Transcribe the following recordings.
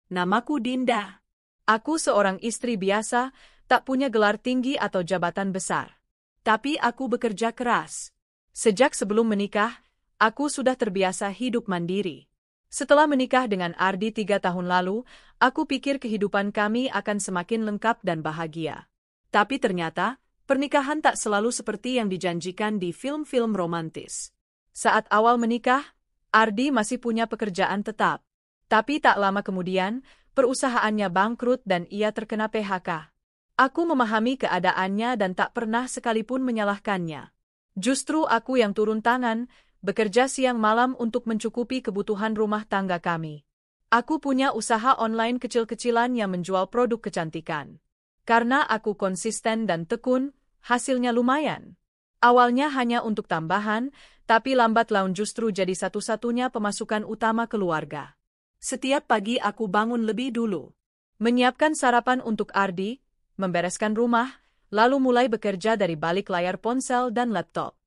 namaku Dinda. Aku seorang istri biasa, tak punya gelar tinggi atau jabatan besar. Tapi aku bekerja keras. Sejak sebelum menikah, aku sudah terbiasa hidup mandiri. Setelah menikah dengan Ardi 3 tahun lalu, aku pikir kehidupan kami akan semakin lengkap dan bahagia. Tapi ternyata, pernikahan tak selalu seperti yang dijanjikan di film-film romantis. Saat awal menikah, Ardi masih punya pekerjaan tetap. Tapi tak lama kemudian, perusahaannya bangkrut dan ia terkena PHK. Aku memahami keadaannya dan tak pernah sekalipun menyalahkannya. Justru aku yang turun tangan, bekerja siang malam untuk mencukupi kebutuhan rumah tangga kami. Aku punya usaha online kecil-kecilan yang menjual produk kecantikan. Karena aku konsisten dan tekun, hasilnya lumayan. Awalnya hanya untuk tambahan, tapi lambat laun justru jadi satu-satunya pemasukan utama keluarga. Setiap pagi aku bangun lebih dulu, menyiapkan sarapan untuk Ardi, membereskan rumah, lalu mulai bekerja dari balik layar ponsel dan laptop.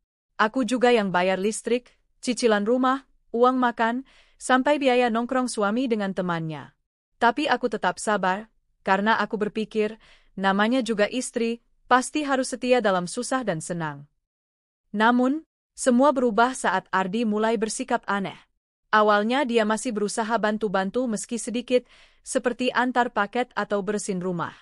Aku juga yang bayar listrik, cicilan rumah, uang makan, sampai biaya nongkrong suami dengan temannya. Tapi aku tetap sabar, karena aku berpikir, namanya juga istri, pasti harus setia dalam susah dan senang. Namun, semua berubah saat Ardi mulai bersikap aneh. Awalnya dia masih berusaha bantu-bantu meski sedikit, seperti antar paket atau bersihin rumah.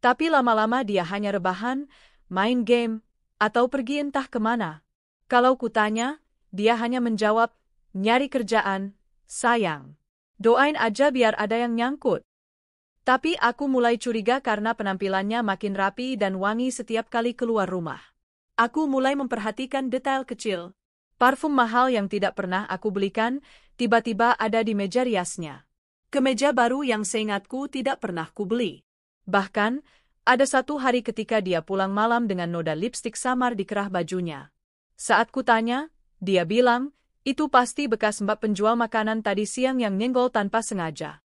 Tapi lama-lama dia hanya rebahan, main game, atau pergi entah kemana. Kalau kutanya, dia hanya menjawab, nyari kerjaan, sayang. Doain aja biar ada yang nyangkut. Tapi aku mulai curiga karena penampilannya makin rapi dan wangi setiap kali keluar rumah. Aku mulai memperhatikan detail kecil. Parfum mahal yang tidak pernah aku belikan, tiba-tiba ada di meja riasnya. Kemeja baru yang seingatku tidak pernah kubeli. Bahkan, ada satu hari ketika dia pulang malam dengan noda lipstik samar di kerah bajunya. Saat kutanya, dia bilang, itu pasti bekas mbak penjual makanan tadi siang yang nyenggol tanpa sengaja.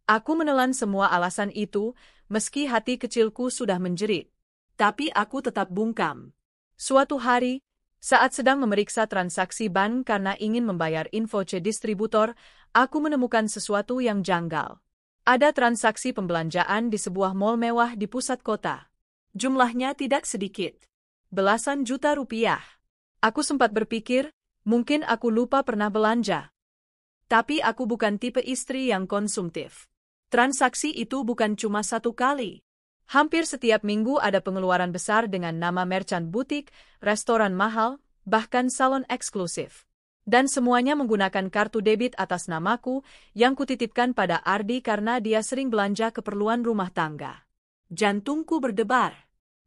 Aku menelan semua alasan itu, meski hati kecilku sudah menjerit. Tapi aku tetap bungkam. Suatu hari, saat sedang memeriksa transaksi bank karena ingin membayar invoice distributor, aku menemukan sesuatu yang janggal. Ada transaksi pembelanjaan di sebuah mal mewah di pusat kota. Jumlahnya tidak sedikit. Belasan juta rupiah. Aku sempat berpikir, mungkin aku lupa pernah belanja. Tapi aku bukan tipe istri yang konsumtif. Transaksi itu bukan cuma satu kali. Hampir setiap minggu ada pengeluaran besar dengan nama merchant butik, restoran mahal, bahkan salon eksklusif. Dan semuanya menggunakan kartu debit atas namaku yang kutitipkan pada Ardi karena dia sering belanja keperluan rumah tangga. Jantungku berdebar.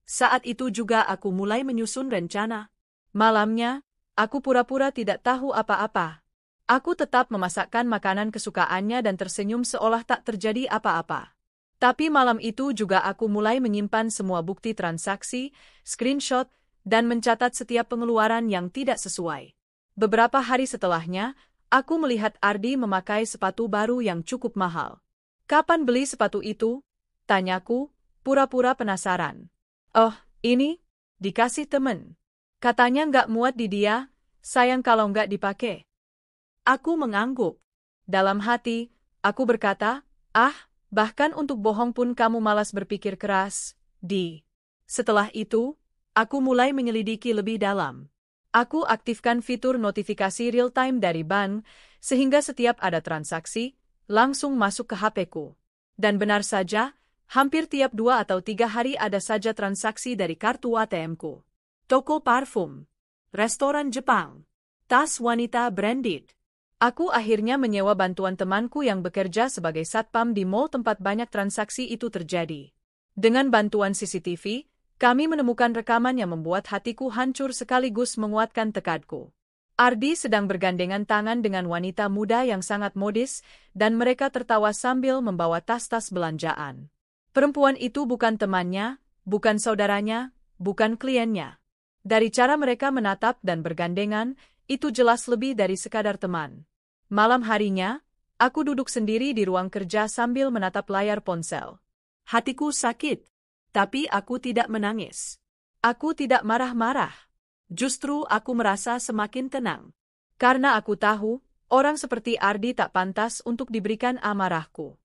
Saat itu juga aku mulai menyusun rencana. Malamnya, aku pura-pura tidak tahu apa-apa. Aku tetap memasakkan makanan kesukaannya dan tersenyum seolah tak terjadi apa-apa. Tapi malam itu juga aku mulai menyimpan semua bukti transaksi, screenshot, dan mencatat setiap pengeluaran yang tidak sesuai. Beberapa hari setelahnya, aku melihat Ardi memakai sepatu baru yang cukup mahal. Kapan beli sepatu itu? Tanyaku, pura-pura penasaran. Oh, ini? Dikasih temen. Katanya nggak muat di dia, sayang kalau nggak dipakai. Aku mengangguk. Dalam hati, aku berkata, bahkan untuk bohong pun kamu malas berpikir keras, Di. Setelah itu, aku mulai menyelidiki lebih dalam. Aku aktifkan fitur notifikasi real-time dari bank, sehingga setiap ada transaksi, langsung masuk ke HP-ku. Dan benar saja, hampir tiap 2 atau 3 hari ada saja transaksi dari kartu ATM-ku. Toko parfum, restoran Jepang, tas wanita branded. Aku akhirnya menyewa bantuan temanku yang bekerja sebagai satpam di mall tempat banyak transaksi itu terjadi. Dengan bantuan CCTV, kami menemukan rekaman yang membuat hatiku hancur sekaligus menguatkan tekadku. Ardi sedang bergandengan tangan dengan wanita muda yang sangat modis, dan mereka tertawa sambil membawa tas-tas belanjaan. Perempuan itu bukan temannya, bukan saudaranya, bukan kliennya. Dari cara mereka menatap dan bergandengan, itu jelas lebih dari sekadar teman. Malam harinya, aku duduk sendiri di ruang kerja sambil menatap layar ponsel. Hatiku sakit. Tapi aku tidak menangis. Aku tidak marah-marah. Justru aku merasa semakin tenang. Karena aku tahu, orang seperti Ardi tak pantas untuk diberikan amarahku.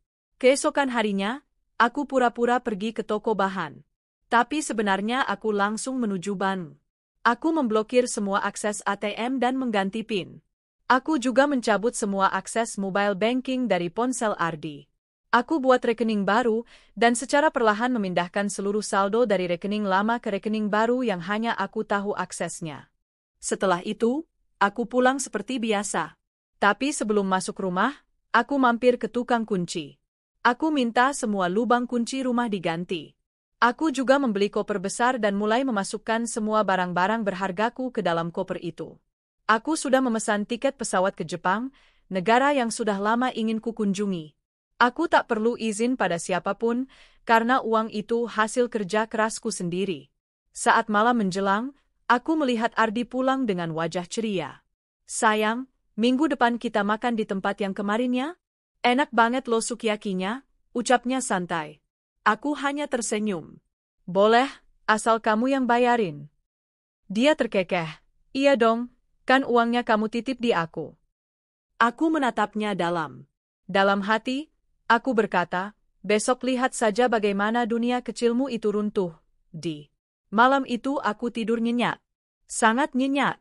Keesokan harinya, aku pura-pura pergi ke toko bahan. Tapi sebenarnya aku langsung menuju bank. Aku memblokir semua akses ATM dan mengganti PIN. Aku juga mencabut semua akses mobile banking dari ponsel Ardi. Aku buat rekening baru dan secara perlahan memindahkan seluruh saldo dari rekening lama ke rekening baru yang hanya aku tahu aksesnya. Setelah itu, aku pulang seperti biasa. Tapi sebelum masuk rumah, aku mampir ke tukang kunci. Aku minta semua lubang kunci rumah diganti. Aku juga membeli koper besar dan mulai memasukkan semua barang-barang berhargaku ke dalam koper itu. Aku sudah memesan tiket pesawat ke Jepang, negara yang sudah lama ingin kukunjungi. Aku tak perlu izin pada siapapun, karena uang itu hasil kerja kerasku sendiri. Saat malam menjelang, aku melihat Ardi pulang dengan wajah ceria. Sayang, minggu depan kita makan di tempat yang kemarinnya? Enak banget lo sukiyakinya, ucapnya santai. Aku hanya tersenyum. Boleh, asal kamu yang bayarin. Dia terkekeh. Iya dong, kan uangnya kamu titip di aku. Aku menatapnya dalam. Dalam hati, aku berkata, besok lihat saja bagaimana dunia kecilmu itu runtuh, Di. Malam itu aku tidur nyenyak. Sangat nyenyak.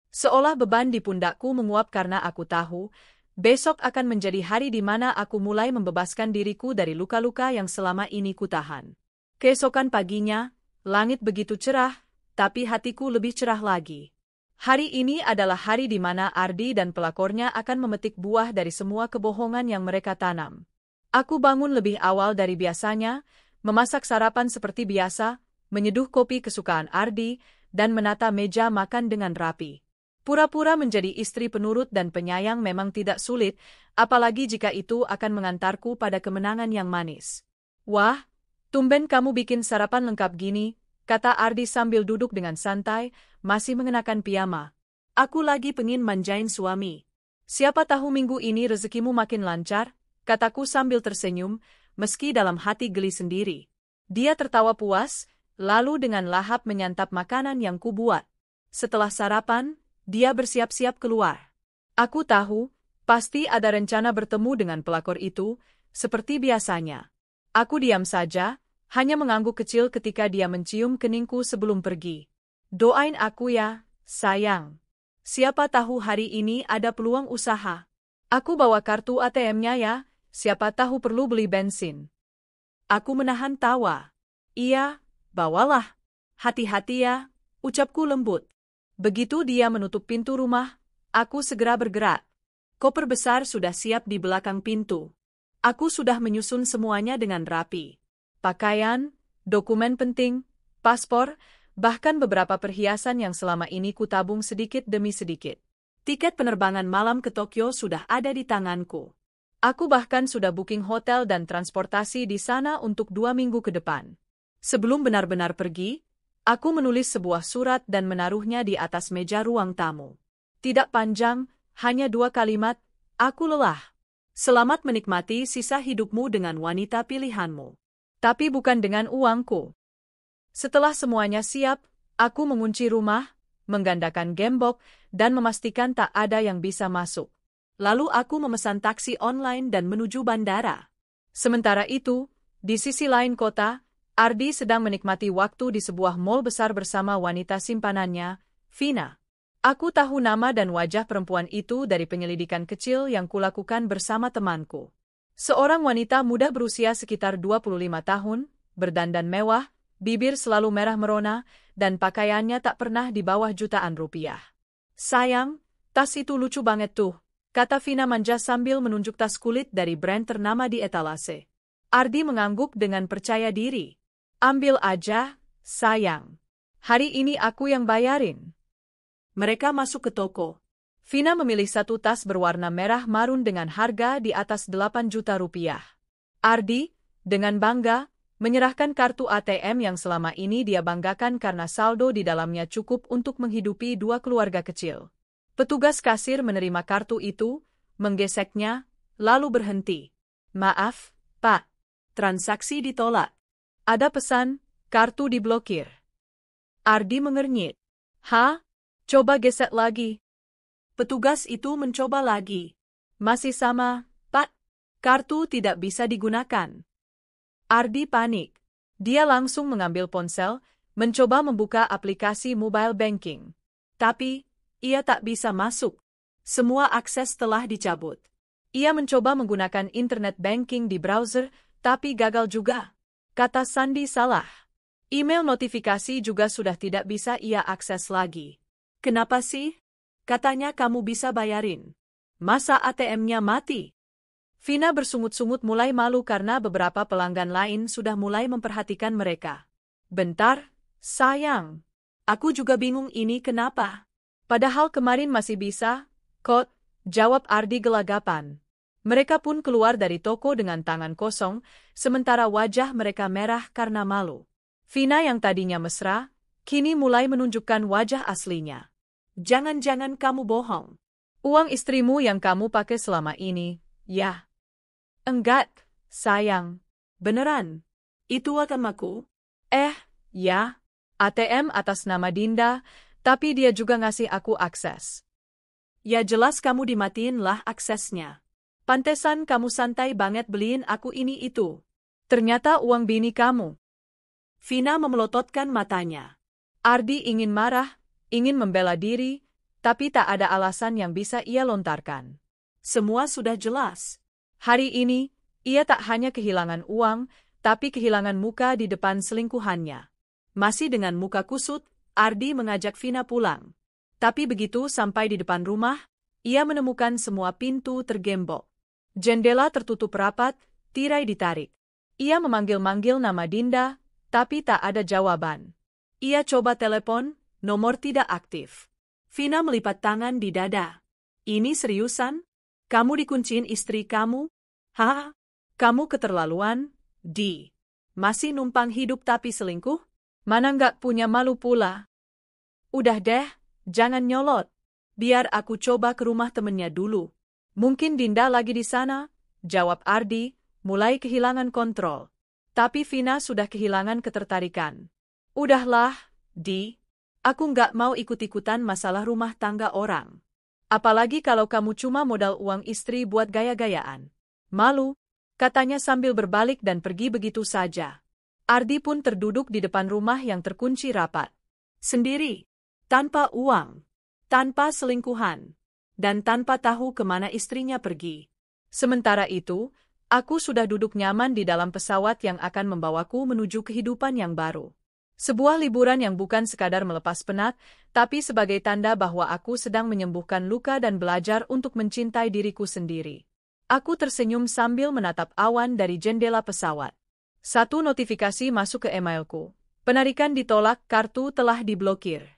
Seolah beban di pundakku menguap karena aku tahu, besok akan menjadi hari di mana aku mulai membebaskan diriku dari luka-luka yang selama ini kutahan. Keesokan paginya, langit begitu cerah, tapi hatiku lebih cerah lagi. Hari ini adalah hari di mana Ardi dan pelakornya akan memetik buah dari semua kebohongan yang mereka tanam. Aku bangun lebih awal dari biasanya, memasak sarapan seperti biasa, menyeduh kopi kesukaan Ardi, dan menata meja makan dengan rapi. Pura-pura menjadi istri penurut dan penyayang memang tidak sulit, apalagi jika itu akan mengantarku pada kemenangan yang manis. Wah, tumben kamu bikin sarapan lengkap gini, kata Ardi sambil duduk dengan santai, masih mengenakan piyama. Aku lagi pengen manjain suami. Siapa tahu minggu ini rezekimu makin lancar, kataku sambil tersenyum, meski dalam hati geli sendiri. Dia tertawa puas, lalu dengan lahap menyantap makanan yang kubuat. Setelah sarapan, dia bersiap-siap keluar. Aku tahu, pasti ada rencana bertemu dengan pelakor itu, seperti biasanya. Aku diam saja, hanya mengangguk kecil ketika dia mencium keningku sebelum pergi. Doain aku ya, sayang. Siapa tahu hari ini ada peluang usaha. Aku bawa kartu ATM-nya ya. Siapa tahu perlu beli bensin. Aku menahan tawa. Iya, bawalah. Hati-hati ya, ucapku lembut. Begitu dia menutup pintu rumah, aku segera bergerak. Koper besar sudah siap di belakang pintu. Aku sudah menyusun semuanya dengan rapi. Pakaian, dokumen penting, paspor, bahkan beberapa perhiasan yang selama ini kutabung sedikit demi sedikit. Tiket penerbangan malam ke Tokyo sudah ada di tanganku. Aku bahkan sudah booking hotel dan transportasi di sana untuk 2 minggu ke depan. Sebelum benar-benar pergi, aku menulis sebuah surat dan menaruhnya di atas meja ruang tamu. Tidak panjang, hanya 2 kalimat, aku lelah. Selamat menikmati sisa hidupmu dengan wanita pilihanmu. Tapi bukan dengan uangku. Setelah semuanya siap, aku mengunci rumah, menggandakan gembok, dan memastikan tak ada yang bisa masuk. Lalu aku memesan taksi online dan menuju bandara. Sementara itu, di sisi lain kota, Ardi sedang menikmati waktu di sebuah mall besar bersama wanita simpanannya, Vina. Aku tahu nama dan wajah perempuan itu dari penyelidikan kecil yang kulakukan bersama temanku. Seorang wanita muda berusia sekitar 25 tahun, berdandan mewah, bibir selalu merah merona, dan pakaiannya tak pernah di bawah jutaan rupiah. Sayang, tas itu lucu banget tuh, kata Vina manja sambil menunjuk tas kulit dari brand ternama di etalase. Ardi mengangguk dengan percaya diri. Ambil aja, sayang. Hari ini aku yang bayarin. Mereka masuk ke toko. Vina memilih satu tas berwarna merah marun dengan harga di atas 8 juta rupiah. Ardi, dengan bangga, menyerahkan kartu ATM yang selama ini dia banggakan karena saldo di dalamnya cukup untuk menghidupi 2 keluarga kecil. Petugas kasir menerima kartu itu, menggeseknya, lalu berhenti. Maaf, Pak. Transaksi ditolak. Ada pesan, kartu diblokir. Ardi mengernyit. Hah? Coba gesek lagi. Petugas itu mencoba lagi. Masih sama, Pak. Kartu tidak bisa digunakan. Ardi panik. Dia langsung mengambil ponsel, mencoba membuka aplikasi mobile banking. Tapi, ia tak bisa masuk. Semua akses telah dicabut. Ia mencoba menggunakan internet banking di browser, tapi gagal juga. Kata sandi salah. Email notifikasi juga sudah tidak bisa ia akses lagi. Kenapa sih? Katanya kamu bisa bayarin. Masa ATM-nya mati? Vina bersungut-sungut mulai malu karena beberapa pelanggan lain sudah mulai memperhatikan mereka. Bentar, sayang. Aku juga bingung ini kenapa. Padahal kemarin masih bisa, kok, jawab Ardi gelagapan. Mereka pun keluar dari toko dengan tangan kosong, sementara wajah mereka merah karena malu. Vina yang tadinya mesra, kini mulai menunjukkan wajah aslinya. Jangan-jangan kamu bohong. Uang istrimu yang kamu pakai selama ini, ya? Enggak, sayang. Beneran. Itu ATM-aku? Ya. ATM atas nama Dinda, tapi dia juga ngasih aku akses. Ya jelas kamu dimatiin lah aksesnya. Pantesan kamu santai banget beliin aku ini itu. Ternyata uang bini kamu. Vina memelototkan matanya. Ardi ingin marah, ingin membela diri, tapi tak ada alasan yang bisa ia lontarkan. Semua sudah jelas. Hari ini, ia tak hanya kehilangan uang, tapi kehilangan muka di depan selingkuhannya. Masih dengan muka kusut, Ardi mengajak Vina pulang. Tapi begitu sampai di depan rumah, ia menemukan semua pintu tergembok. Jendela tertutup rapat, tirai ditarik. Ia memanggil-manggil nama Dinda, tapi tak ada jawaban. Ia coba telepon, nomor tidak aktif. Vina melipat tangan di dada. Ini seriusan? Kamu dikunciin istri kamu? Hah? Kamu keterlaluan, Di. Masih numpang hidup tapi selingkuh? Mana nggak punya malu pula? Udah deh, jangan nyolot. Biar aku coba ke rumah temennya dulu. Mungkin Dinda lagi di sana, jawab Ardi, mulai kehilangan kontrol. Tapi Vina sudah kehilangan ketertarikan. Udahlah, Di. Aku nggak mau ikut-ikutan masalah rumah tangga orang. Apalagi kalau kamu cuma modal uang istri buat gaya-gayaan. Malu, katanya sambil berbalik dan pergi begitu saja. Ardi pun terduduk di depan rumah yang terkunci rapat. Sendiri, tanpa uang, tanpa selingkuhan, dan tanpa tahu kemana istrinya pergi. Sementara itu, aku sudah duduk nyaman di dalam pesawat yang akan membawaku menuju kehidupan yang baru. Sebuah liburan yang bukan sekadar melepas penat, tapi sebagai tanda bahwa aku sedang menyembuhkan luka dan belajar untuk mencintai diriku sendiri. Aku tersenyum sambil menatap awan dari jendela pesawat. Satu notifikasi masuk ke emailku. Penarikan ditolak, kartu telah diblokir.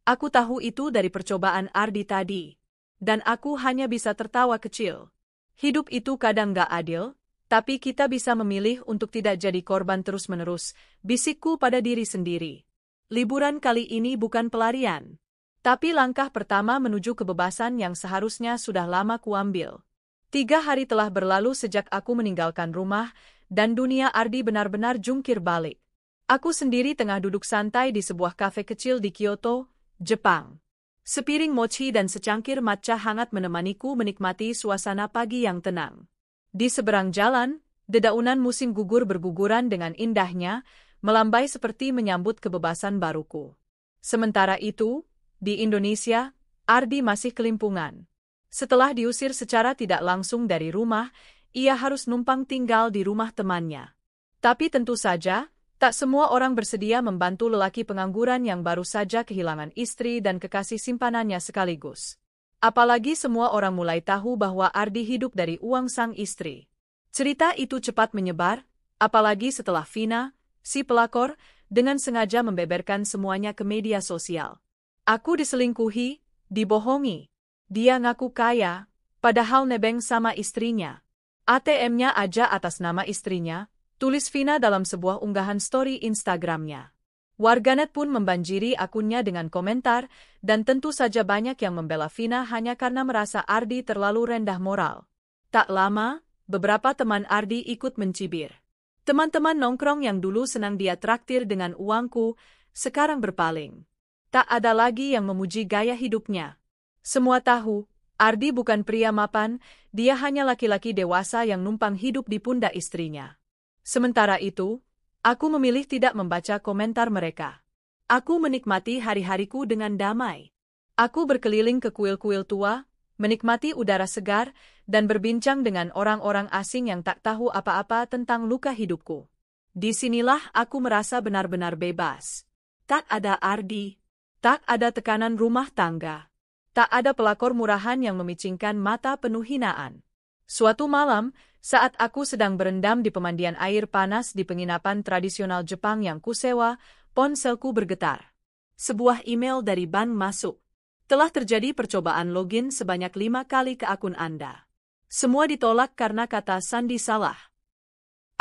Aku tahu itu dari percobaan Ardi tadi. Dan aku hanya bisa tertawa kecil. Hidup itu kadang gak adil, tapi kita bisa memilih untuk tidak jadi korban terus-menerus, bisikku pada diri sendiri. Liburan kali ini bukan pelarian, tapi langkah pertama menuju kebebasan yang seharusnya sudah lama kuambil. 3 hari telah berlalu sejak aku meninggalkan rumah, dan dunia Ardi benar-benar jungkir balik. Aku sendiri tengah duduk santai di sebuah kafe kecil di Kyoto, Jepang. Sepiring mochi dan secangkir matcha hangat menemaniku menikmati suasana pagi yang tenang. Di seberang jalan, dedaunan musim gugur berguguran dengan indahnya, melambai seperti menyambut kebebasan baruku. Sementara itu, di Indonesia, Ardi masih kelimpungan. Setelah diusir secara tidak langsung dari rumah, ia harus numpang tinggal di rumah temannya. Tapi tentu saja, tak semua orang bersedia membantu lelaki pengangguran yang baru saja kehilangan istri dan kekasih simpanannya sekaligus. Apalagi semua orang mulai tahu bahwa Ardi hidup dari uang sang istri. Cerita itu cepat menyebar, apalagi setelah Vina, si pelakor, dengan sengaja membeberkan semuanya ke media sosial. Aku diselingkuhi, dibohongi. Dia ngaku kaya, padahal nebeng sama istrinya. ATM-nya aja atas nama istrinya, tulis Vina dalam sebuah unggahan story Instagramnya. Warganet pun membanjiri akunnya dengan komentar, dan tentu saja banyak yang membela Vina hanya karena merasa Ardi terlalu rendah moral. Tak lama, beberapa teman Ardi ikut mencibir. Teman-teman nongkrong yang dulu senang dia traktir dengan uangku, sekarang berpaling. Tak ada lagi yang memuji gaya hidupnya. Semua tahu, Ardi bukan pria mapan, dia hanya laki-laki dewasa yang numpang hidup di pundak istrinya. Sementara itu, aku memilih tidak membaca komentar mereka. Aku menikmati hari-hariku dengan damai. Aku berkeliling ke kuil-kuil tua, menikmati udara segar, dan berbincang dengan orang-orang asing yang tak tahu apa-apa tentang luka hidupku. Disinilah aku merasa benar-benar bebas. Tak ada Ardi, tak ada tekanan rumah tangga. Tak ada pelakor murahan yang memicingkan mata penuh hinaan. Suatu malam, saat aku sedang berendam di pemandian air panas di penginapan tradisional Jepang yang kusewa, ponselku bergetar. Sebuah email dari bank masuk. Telah terjadi percobaan login sebanyak 5 kali ke akun Anda. Semua ditolak karena kata sandi salah.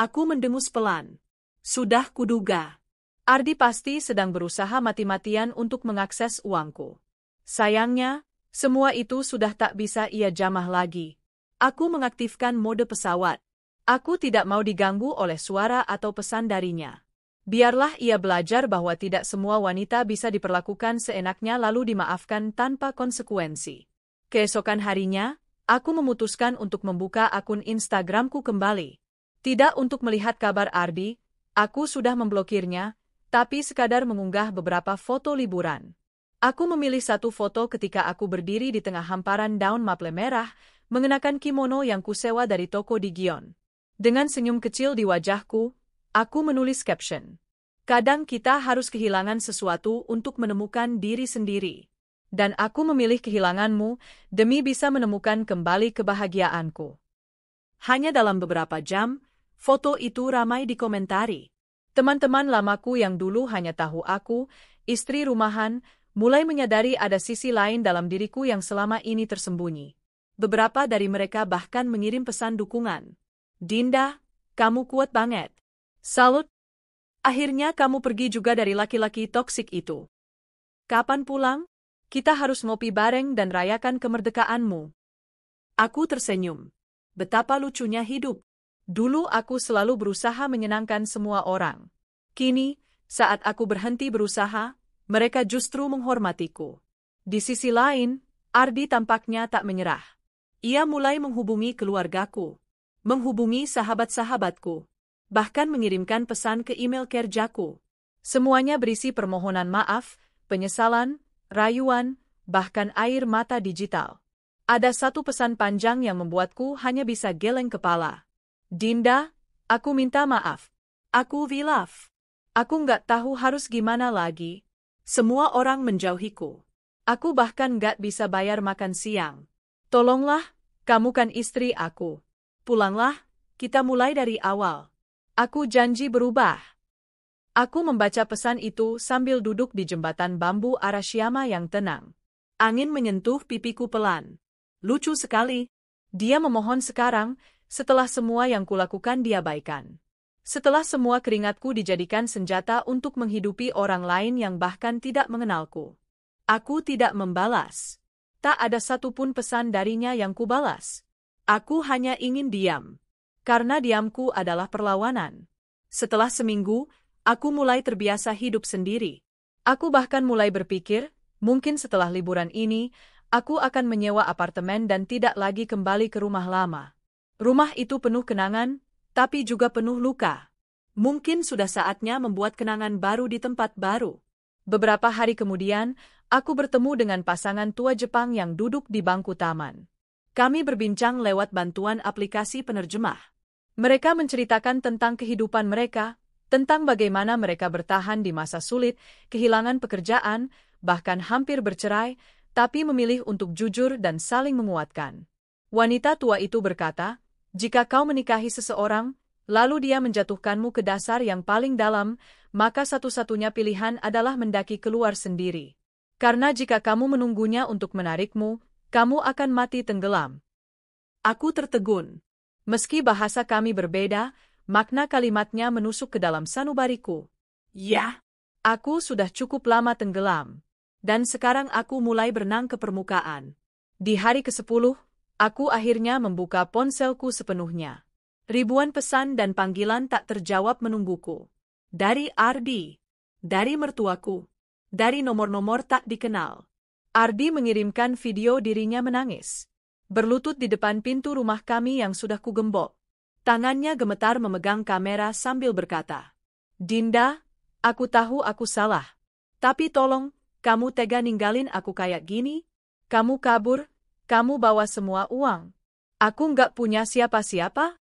Aku mendengus pelan. Sudah kuduga. Ardi pasti sedang berusaha mati-matian untuk mengakses uangku. Sayangnya, semua itu sudah tak bisa ia jamah lagi. Aku mengaktifkan mode pesawat. Aku tidak mau diganggu oleh suara atau pesan darinya. Biarlah ia belajar bahwa tidak semua wanita bisa diperlakukan seenaknya lalu dimaafkan tanpa konsekuensi. Keesokan harinya, aku memutuskan untuk membuka akun Instagramku kembali. Tidak untuk melihat kabar Ardi, aku sudah memblokirnya, tapi sekadar mengunggah beberapa foto liburan. Aku memilih satu foto ketika aku berdiri di tengah hamparan daun maple merah, mengenakan kimono yang kusewa dari toko di Gion. Dengan senyum kecil di wajahku, aku menulis caption. Kadang kita harus kehilangan sesuatu untuk menemukan diri sendiri. Dan aku memilih kehilanganmu demi bisa menemukan kembali kebahagiaanku. Hanya dalam beberapa jam, foto itu ramai dikomentari. Teman-teman lamaku yang dulu hanya tahu aku, istri rumahan, mulai menyadari ada sisi lain dalam diriku yang selama ini tersembunyi. Beberapa dari mereka bahkan mengirim pesan dukungan. Dinda, kamu kuat banget. Salut. Akhirnya kamu pergi juga dari laki-laki toksik itu. Kapan pulang? Kita harus ngopi bareng dan rayakan kemerdekaanmu. Aku tersenyum. Betapa lucunya hidup. Dulu aku selalu berusaha menyenangkan semua orang. Kini, saat aku berhenti berusaha, mereka justru menghormatiku. Di sisi lain, Ardi tampaknya tak menyerah. Ia mulai menghubungi keluargaku, menghubungi sahabat-sahabatku, bahkan mengirimkan pesan ke email kerjaku. Semuanya berisi permohonan maaf, penyesalan, rayuan, bahkan air mata digital. Ada satu pesan panjang yang membuatku hanya bisa geleng kepala. Dinda, aku minta maaf. Aku hilaf. Aku nggak tahu harus gimana lagi. Semua orang menjauhiku. Aku bahkan nggak bisa bayar makan siang. Tolonglah, kamu kan istri aku. Pulanglah, kita mulai dari awal. Aku janji berubah. Aku membaca pesan itu sambil duduk di jembatan bambu Arashiyama yang tenang. Angin menyentuh pipiku pelan. Lucu sekali. Dia memohon sekarang, setelah semua yang kulakukan diabaikan. Setelah semua keringatku dijadikan senjata untuk menghidupi orang lain yang bahkan tidak mengenalku. Aku tidak membalas. Tak ada satupun pesan darinya yang kubalas. Aku hanya ingin diam. Karena diamku adalah perlawanan. Setelah seminggu, aku mulai terbiasa hidup sendiri. Aku bahkan mulai berpikir, mungkin setelah liburan ini, aku akan menyewa apartemen dan tidak lagi kembali ke rumah lama. Rumah itu penuh kenangan, tapi juga penuh luka. Mungkin sudah saatnya membuat kenangan baru di tempat baru. Beberapa hari kemudian, aku bertemu dengan pasangan tua Jepang yang duduk di bangku taman. Kami berbincang lewat bantuan aplikasi penerjemah. Mereka menceritakan tentang kehidupan mereka, tentang bagaimana mereka bertahan di masa sulit, kehilangan pekerjaan, bahkan hampir bercerai, tapi memilih untuk jujur dan saling menguatkan. Wanita tua itu berkata, jika kau menikahi seseorang, lalu dia menjatuhkanmu ke dasar yang paling dalam, maka satu-satunya pilihan adalah mendaki keluar sendiri. Karena jika kamu menunggunya untuk menarikmu, kamu akan mati tenggelam. Aku tertegun. Meski bahasa kami berbeda, makna kalimatnya menusuk ke dalam sanubariku. Ya, aku sudah cukup lama tenggelam. Dan sekarang aku mulai berenang ke permukaan. Di hari ke-10, aku akhirnya membuka ponselku sepenuhnya. Ribuan pesan dan panggilan tak terjawab menungguku. Dari Ardi, dari mertuaku, dari nomor-nomor tak dikenal. Ardi mengirimkan video dirinya menangis. berlutut di depan pintu rumah kami yang sudah kugembok. Tangannya gemetar memegang kamera sambil berkata, "Dinda, aku tahu aku salah. Tapi tolong, kamu tega ninggalin aku kayak gini? Kamu kabur, kamu bawa semua uang. Aku nggak punya siapa-siapa."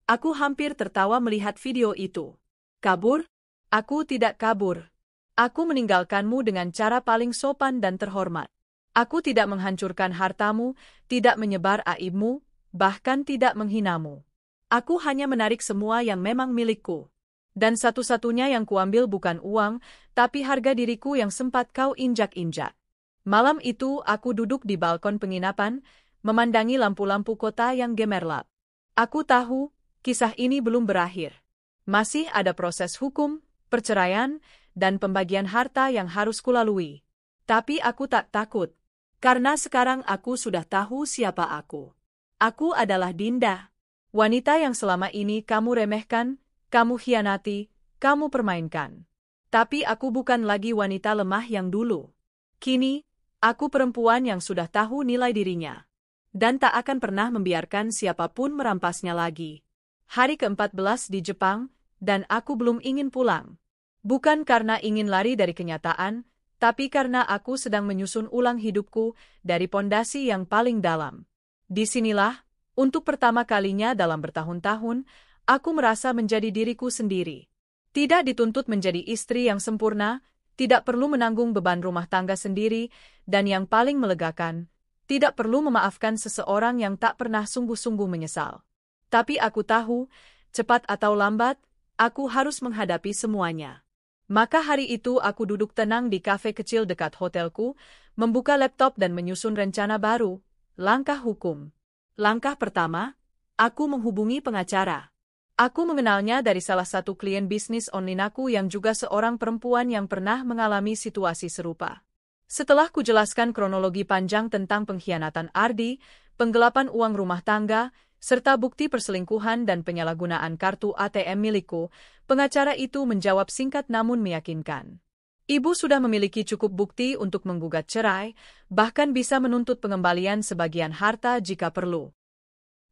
Aku hampir tertawa melihat video itu. Kabur? Aku tidak kabur. Aku meninggalkanmu dengan cara paling sopan dan terhormat. Aku tidak menghancurkan hartamu, tidak menyebar aibmu, bahkan tidak menghinamu. Aku hanya menarik semua yang memang milikku. Dan satu-satunya yang kuambil bukan uang, tapi harga diriku yang sempat kau injak-injak. Malam itu aku duduk di balkon penginapan, memandangi lampu-lampu kota yang gemerlap. Aku tahu, kisah ini belum berakhir. Masih ada proses hukum, perceraian, dan pembagian harta yang harus kulalui. Tapi aku tak takut. Karena sekarang aku sudah tahu siapa aku. Aku adalah Dinda. Wanita yang selama ini kamu remehkan, kamu khianati, kamu permainkan. Tapi aku bukan lagi wanita lemah yang dulu. Kini, aku perempuan yang sudah tahu nilai dirinya. Dan tak akan pernah membiarkan siapapun merampasnya lagi. Hari ke-14 di Jepang, dan aku belum ingin pulang. Bukan karena ingin lari dari kenyataan, tapi karena aku sedang menyusun ulang hidupku dari pondasi yang paling dalam. Disinilah, untuk pertama kalinya dalam bertahun-tahun, aku merasa menjadi diriku sendiri. Tidak dituntut menjadi istri yang sempurna, tidak perlu menanggung beban rumah tangga sendiri, dan yang paling melegakan, tidak perlu memaafkan seseorang yang tak pernah sungguh-sungguh menyesal. Tapi aku tahu, cepat atau lambat, aku harus menghadapi semuanya. Maka hari itu aku duduk tenang di kafe kecil dekat hotelku, membuka laptop dan menyusun rencana baru, langkah hukum. Langkah pertama, aku menghubungi pengacara. Aku mengenalnya dari salah satu klien bisnis online aku yang juga seorang perempuan yang pernah mengalami situasi serupa. Setelah kujelaskan kronologi panjang tentang pengkhianatan Ardi, penggelapan uang rumah tangga, serta bukti perselingkuhan dan penyalahgunaan kartu ATM milikku, pengacara itu menjawab singkat namun meyakinkan. Ibu sudah memiliki cukup bukti untuk menggugat cerai, bahkan bisa menuntut pengembalian sebagian harta jika perlu.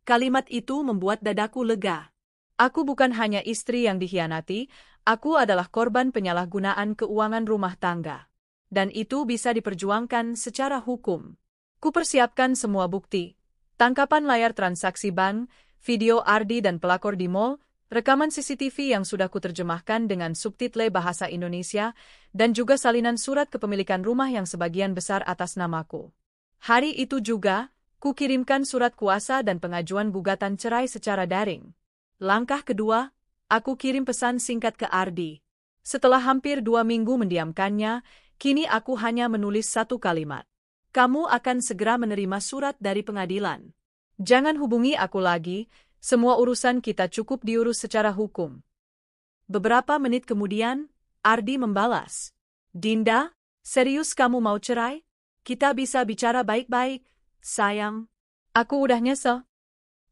Kalimat itu membuat dadaku lega. Aku bukan hanya istri yang dikhianati, aku adalah korban penyalahgunaan keuangan rumah tangga. Dan itu bisa diperjuangkan secara hukum. Kupersiapkan semua bukti. Tangkapan layar transaksi bank, video Ardi dan pelakor di mall, rekaman CCTV yang sudah kuterjemahkan dengan subtitle bahasa Indonesia, dan juga salinan surat kepemilikan rumah yang sebagian besar atas namaku. Hari itu juga, kukirimkan surat kuasa dan pengajuan gugatan cerai secara daring. Langkah kedua, aku kirim pesan singkat ke Ardi. Setelah hampir 2 minggu mendiamkannya, kini aku hanya menulis satu kalimat. Kamu akan segera menerima surat dari pengadilan. Jangan hubungi aku lagi, semua urusan kita cukup diurus secara hukum. Beberapa menit kemudian, Ardi membalas. Dinda, serius kamu mau cerai? Kita bisa bicara baik-baik, sayang. Aku udah nyesel.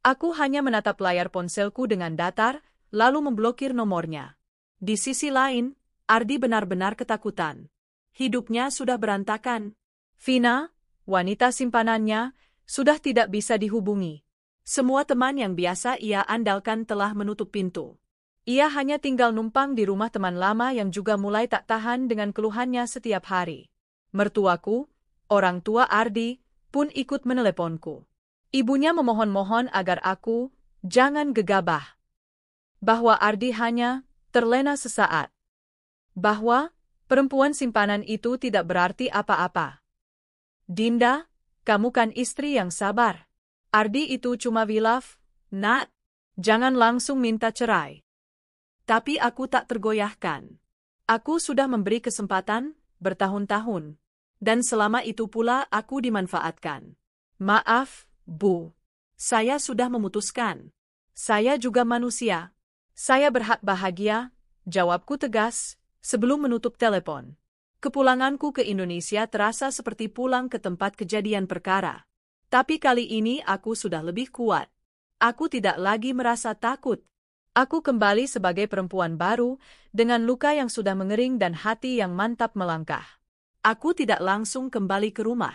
Aku hanya menatap layar ponselku dengan datar, lalu memblokir nomornya. Di sisi lain, Ardi benar-benar ketakutan. Hidupnya sudah berantakan. Vina, wanita simpanannya, sudah tidak bisa dihubungi. Semua teman yang biasa ia andalkan telah menutup pintu. Ia hanya tinggal numpang di rumah teman lama yang juga mulai tak tahan dengan keluhannya setiap hari. Mertuaku, orang tua Ardi, pun ikut meneleponku. Ibunya memohon-mohon agar aku jangan gegabah. Bahwa Ardi hanya terlena sesaat. Bahwa perempuan simpanan itu tidak berarti apa-apa. Dinda, kamu kan istri yang sabar. Ardi itu cuma wilaf, nak. Jangan langsung minta cerai. Tapi aku tak tergoyahkan. Aku sudah memberi kesempatan bertahun-tahun. Dan selama itu pula aku dimanfaatkan. Maaf, Bu. Saya sudah memutuskan. Saya juga manusia. Saya berhak bahagia, jawabku tegas, sebelum menutup telepon. Kepulanganku ke Indonesia terasa seperti pulang ke tempat kejadian perkara. Tapi kali ini aku sudah lebih kuat. Aku tidak lagi merasa takut. Aku kembali sebagai perempuan baru, dengan luka yang sudah mengering dan hati yang mantap melangkah. Aku tidak langsung kembali ke rumah.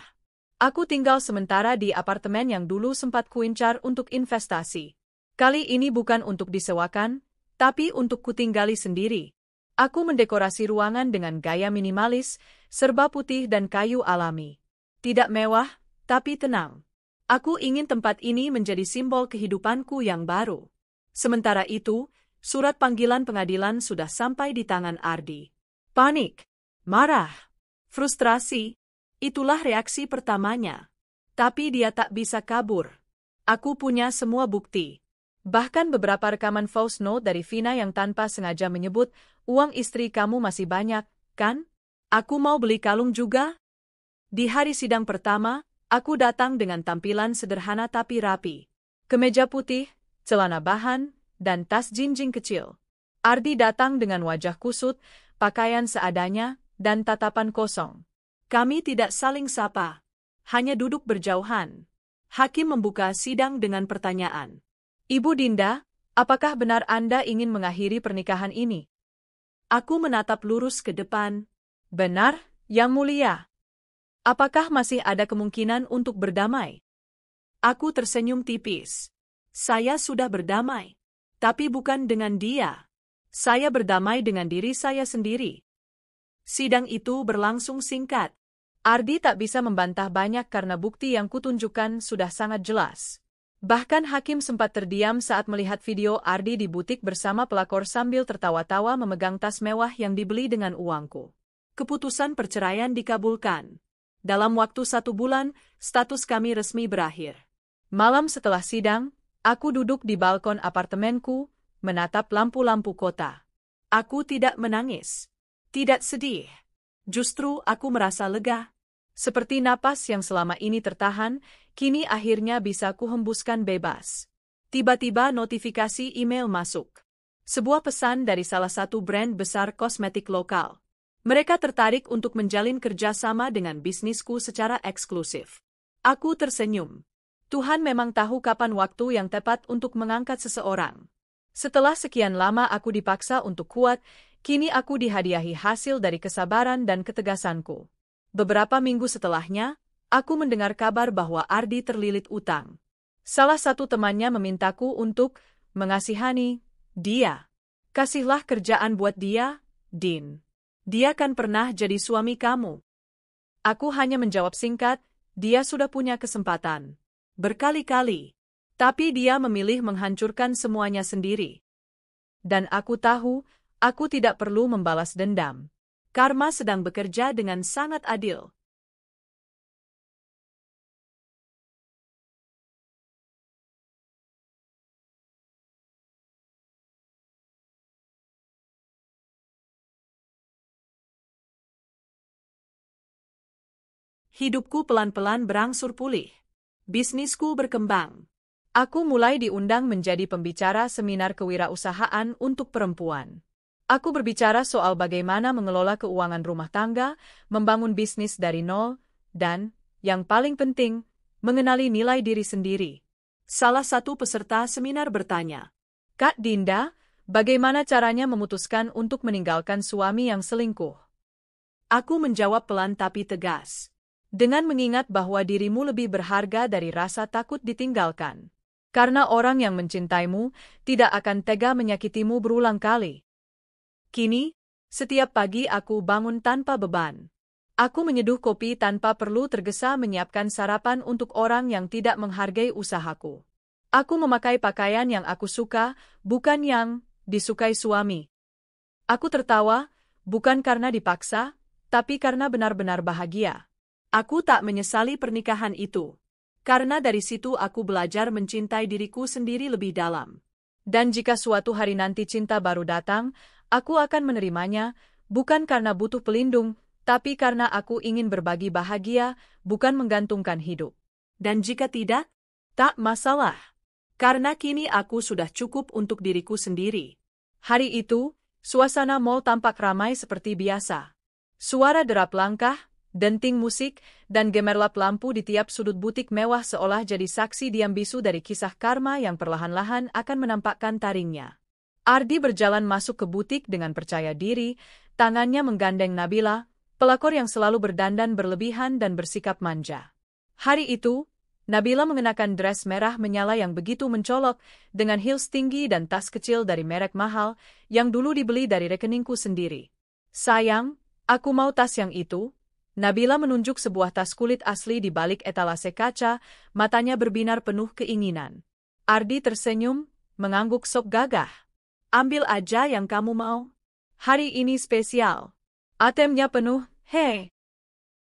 Aku tinggal sementara di apartemen yang dulu sempat kuincar untuk investasi. Kali ini bukan untuk disewakan, tapi untuk kutinggali sendiri. Aku mendekorasi ruangan dengan gaya minimalis, serba putih dan kayu alami. Tidak mewah, tapi tenang. Aku ingin tempat ini menjadi simbol kehidupanku yang baru. Sementara itu, surat panggilan pengadilan sudah sampai di tangan Ardi. Panik, marah, frustrasi, itulah reaksi pertamanya. Tapi dia tak bisa kabur. Aku punya semua bukti. Bahkan beberapa rekaman voice note dari Vina yang tanpa sengaja menyebut, uang istri kamu masih banyak, kan? Aku mau beli kalung juga. Di hari sidang pertama, aku datang dengan tampilan sederhana tapi rapi. Kemeja putih, celana bahan, dan tas jinjing kecil. Ardi datang dengan wajah kusut, pakaian seadanya, dan tatapan kosong. Kami tidak saling sapa. Hanya duduk berjauhan. Hakim membuka sidang dengan pertanyaan. Ibu Dinda, apakah benar Anda ingin mengakhiri pernikahan ini? Aku menatap lurus ke depan. Benar, Yang Mulia. Apakah masih ada kemungkinan untuk berdamai? Aku tersenyum tipis. Saya sudah berdamai. Tapi bukan dengan dia. Saya berdamai dengan diri saya sendiri. Sidang itu berlangsung singkat. Ardi tak bisa membantah banyak karena bukti yang kutunjukkan sudah sangat jelas. Bahkan hakim sempat terdiam saat melihat video Ardi di butik bersama pelakor sambil tertawa-tawa memegang tas mewah yang dibeli dengan uangku. Keputusan perceraian dikabulkan. Dalam waktu 1 bulan, status kami resmi berakhir. Malam setelah sidang, aku duduk di balkon apartemenku, menatap lampu-lampu kota. Aku tidak menangis. Tidak sedih. Justru aku merasa lega. Seperti napas yang selama ini tertahan, kini akhirnya bisa kuhembuskan bebas. Tiba-tiba notifikasi email masuk. Sebuah pesan dari salah satu brand besar kosmetik lokal. Mereka tertarik untuk menjalin kerjasama dengan bisnisku secara eksklusif. Aku tersenyum. Tuhan memang tahu kapan waktu yang tepat untuk mengangkat seseorang. Setelah sekian lama aku dipaksa untuk kuat, kini aku dihadiahi hasil dari kesabaran dan ketegasanku. Beberapa minggu setelahnya, aku mendengar kabar bahwa Ardi terlilit utang. Salah satu temannya memintaku untuk mengasihani dia. Kasihlah kerjaan buat dia, Din. Dia kan pernah jadi suami kamu. Aku hanya menjawab singkat, dia sudah punya kesempatan. Berkali-kali. Tapi dia memilih menghancurkan semuanya sendiri. Dan aku tahu, aku tidak perlu membalas dendam. Karma sedang bekerja dengan sangat adil. Hidupku pelan-pelan berangsur pulih. Bisnisku berkembang. Aku mulai diundang menjadi pembicara seminar kewirausahaan untuk perempuan. Aku berbicara soal bagaimana mengelola keuangan rumah tangga, membangun bisnis dari nol, dan, yang paling penting, mengenali nilai diri sendiri. Salah satu peserta seminar bertanya, Kak Dinda, bagaimana caranya memutuskan untuk meninggalkan suami yang selingkuh? Aku menjawab pelan tapi tegas. Dengan mengingat bahwa dirimu lebih berharga dari rasa takut ditinggalkan. Karena orang yang mencintaimu tidak akan tega menyakitimu berulang kali. Kini, setiap pagi aku bangun tanpa beban. Aku menyeduh kopi tanpa perlu tergesa menyiapkan sarapan untuk orang yang tidak menghargai usahaku. Aku memakai pakaian yang aku suka, bukan yang disukai suami. Aku tertawa, bukan karena dipaksa, tapi karena benar-benar bahagia. Aku tak menyesali pernikahan itu. Karena dari situ aku belajar mencintai diriku sendiri lebih dalam. Dan jika suatu hari nanti cinta baru datang, aku akan menerimanya, bukan karena butuh pelindung, tapi karena aku ingin berbagi bahagia, bukan menggantungkan hidup. Dan jika tidak, tak masalah. Karena kini aku sudah cukup untuk diriku sendiri. Hari itu, suasana mal tampak ramai seperti biasa. Suara derap langkah, denting musik, dan gemerlap lampu di tiap sudut butik mewah seolah jadi saksi diam bisu dari kisah karma yang perlahan-lahan akan menampakkan taringnya. Ardi berjalan masuk ke butik dengan percaya diri, tangannya menggandeng Nabila, pelakor yang selalu berdandan berlebihan dan bersikap manja. Hari itu, Nabila mengenakan dress merah menyala yang begitu mencolok, dengan heels tinggi dan tas kecil dari merek mahal, yang dulu dibeli dari rekeningku sendiri. Sayang, aku mau tas yang itu. Nabila menunjuk sebuah tas kulit asli di balik etalase kaca, matanya berbinar penuh keinginan. Ardi tersenyum, mengangguk sok gagah. Ambil aja yang kamu mau. Hari ini spesial. ATM-nya penuh, hei.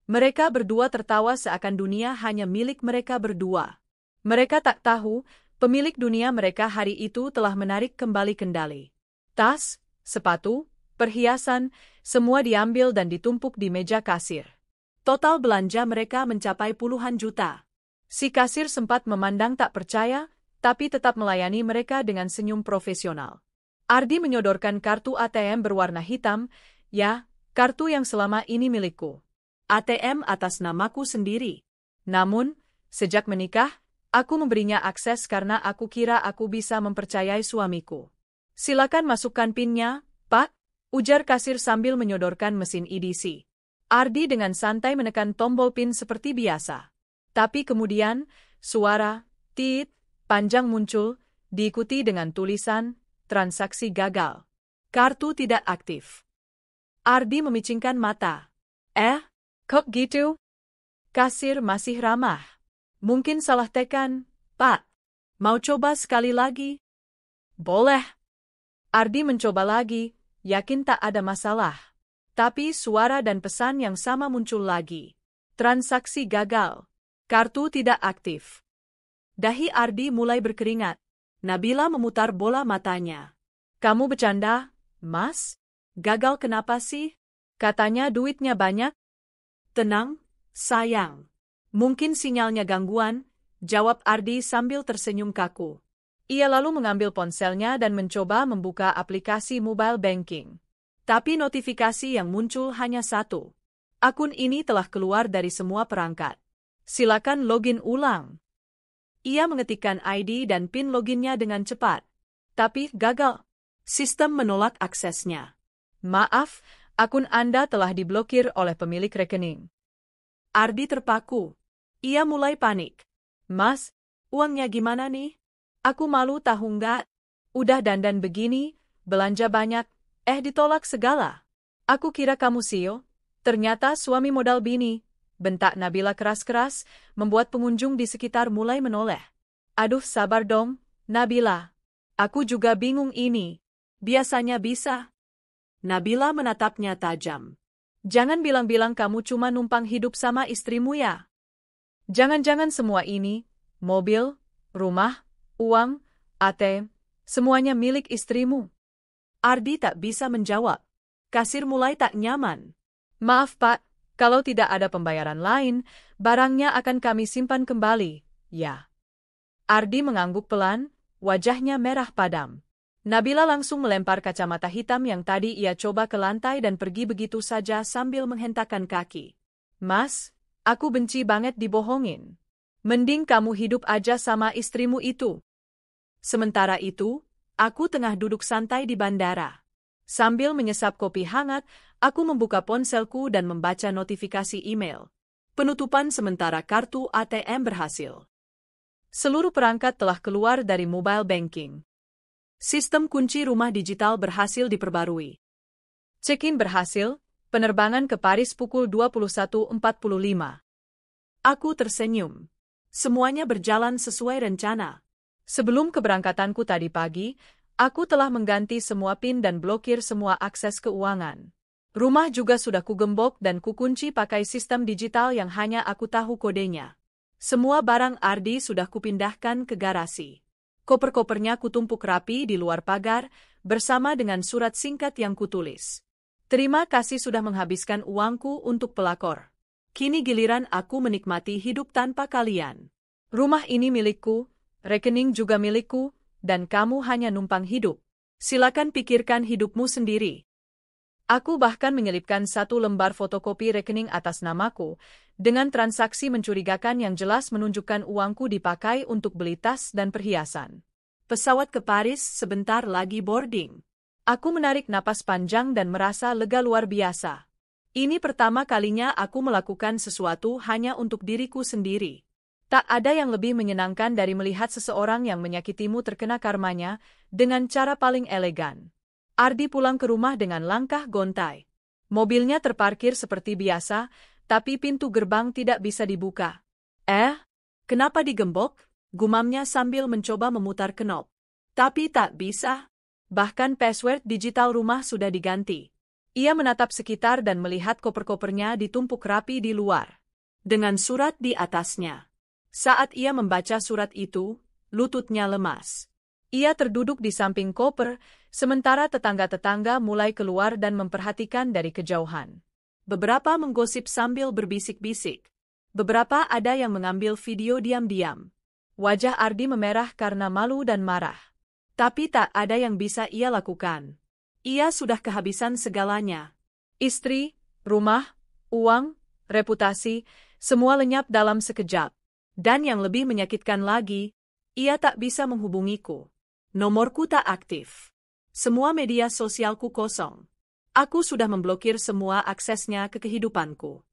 Mereka berdua tertawa seakan dunia hanya milik mereka berdua. Mereka tak tahu, pemilik dunia mereka hari itu telah menarik kembali kendali. Tas, sepatu, perhiasan, semua diambil dan ditumpuk di meja kasir. Total belanja mereka mencapai puluhan juta. Si kasir sempat memandang tak percaya, tapi tetap melayani mereka dengan senyum profesional. Ardi menyodorkan kartu ATM berwarna hitam, ya, kartu yang selama ini milikku. ATM atas namaku sendiri. Namun, sejak menikah, aku memberinya akses karena aku kira aku bisa mempercayai suamiku. Silakan masukkan PIN-nya, Pak, ujar kasir sambil menyodorkan mesin EDC. Ardi dengan santai menekan tombol PIN seperti biasa. Tapi kemudian, suara "tit" panjang muncul, diikuti dengan tulisan, transaksi gagal. Kartu tidak aktif. Ardi memicingkan mata. Kok gitu? Kasir masih ramah. Mungkin salah tekan, Pak. Mau coba sekali lagi? Boleh. Ardi mencoba lagi, yakin tak ada masalah. Tapi suara dan pesan yang sama muncul lagi. Transaksi gagal. Kartu tidak aktif. Dahi Ardi mulai berkeringat. Nabila memutar bola matanya. Kamu bercanda, Mas? Gagal kenapa sih? Katanya duitnya banyak. Tenang, sayang. Mungkin sinyalnya gangguan, jawab Ardi sambil tersenyum kaku. Ia lalu mengambil ponselnya dan mencoba membuka aplikasi mobile banking. Tapi notifikasi yang muncul hanya satu. Akun ini telah keluar dari semua perangkat. Silakan login ulang. Ia mengetikkan ID dan PIN loginnya dengan cepat. Tapi gagal. Sistem menolak aksesnya. Maaf, akun Anda telah diblokir oleh pemilik rekening. Ardi terpaku. Ia mulai panik. Mas, uangnya gimana nih? Aku malu tahu nggak? Udah dandan begini, belanja banyak, ditolak segala. Aku kira kamu CEO, ternyata suami modal bini. Bentak Nabila keras-keras, membuat pengunjung di sekitar mulai menoleh. Aduh sabar dong, Nabila. Aku juga bingung ini. Biasanya bisa. Nabila menatapnya tajam. Jangan bilang-bilang kamu cuma numpang hidup sama istrimu ya. Jangan-jangan semua ini, mobil, rumah, uang, ATM, semuanya milik istrimu. Ardi tak bisa menjawab. Kasir mulai tak nyaman. Maaf Pak, kalau tidak ada pembayaran lain, barangnya akan kami simpan kembali, ya. Ardi mengangguk pelan, wajahnya merah padam. Nabila langsung melempar kacamata hitam yang tadi ia coba ke lantai dan pergi begitu saja sambil menghentakkan kaki. Mas, aku benci banget dibohongin. Mending kamu hidup aja sama istrimu itu. Sementara itu, aku tengah duduk santai di bandara. Sambil menyesap kopi hangat, aku membuka ponselku dan membaca notifikasi email. Penutupan sementara kartu ATM berhasil. Seluruh perangkat telah keluar dari mobile banking. Sistem kunci rumah digital berhasil diperbarui. Check-in berhasil, penerbangan ke Paris pukul 21.45. Aku tersenyum. Semuanya berjalan sesuai rencana. Sebelum keberangkatanku tadi pagi, aku telah mengganti semua PIN dan blokir semua akses keuangan. Rumah juga sudah kugembok dan kukunci pakai sistem digital yang hanya aku tahu kodenya. Semua barang Ardi sudah kupindahkan ke garasi. Koper-kopernya kutumpuk rapi di luar pagar, bersama dengan surat singkat yang kutulis. Terima kasih sudah menghabiskan uangku untuk pelakor. Kini giliran aku menikmati hidup tanpa kalian. Rumah ini milikku, rekening juga milikku, dan kamu hanya numpang hidup. Silakan pikirkan hidupmu sendiri. Aku bahkan menyelipkan 1 lembar fotokopi rekening atas namaku, dengan transaksi mencurigakan yang jelas menunjukkan uangku dipakai untuk beli tas dan perhiasan. Pesawat ke Paris sebentar lagi boarding. Aku menarik napas panjang dan merasa lega luar biasa. Ini pertama kalinya aku melakukan sesuatu hanya untuk diriku sendiri. Tak ada yang lebih menyenangkan dari melihat seseorang yang menyakitimu terkena karmanya dengan cara paling elegan. Ardi pulang ke rumah dengan langkah gontai. Mobilnya terparkir seperti biasa, tapi pintu gerbang tidak bisa dibuka. Kenapa digembok? Gumamnya sambil mencoba memutar knop. Tapi tak bisa. Bahkan password digital rumah sudah diganti. Ia menatap sekitar dan melihat koper-kopernya ditumpuk rapi di luar, dengan surat di atasnya. Saat ia membaca surat itu, lututnya lemas. Ia terduduk di samping koper, sementara tetangga-tetangga mulai keluar dan memperhatikan dari kejauhan. Beberapa menggosip sambil berbisik-bisik. Beberapa ada yang mengambil video diam-diam. Wajah Ardi memerah karena malu dan marah. Tapi tak ada yang bisa ia lakukan. Ia sudah kehabisan segalanya. Istri, rumah, uang, reputasi, semua lenyap dalam sekejap. Dan yang lebih menyakitkan lagi, ia tak bisa menghubungiku. Nomorku tak aktif. Semua media sosialku kosong. Aku sudah memblokir semua aksesnya ke kehidupanku.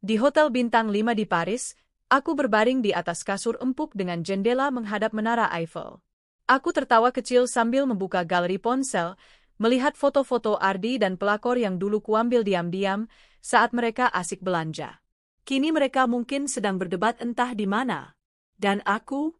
Di Hotel Bintang 5 di Paris, aku berbaring di atas kasur empuk dengan jendela menghadap Menara Eiffel. Aku tertawa kecil sambil membuka galeri ponsel, melihat foto-foto Ardi dan pelakor yang dulu kuambil diam-diam saat mereka asik belanja. Kini mereka mungkin sedang berdebat entah di mana. Dan aku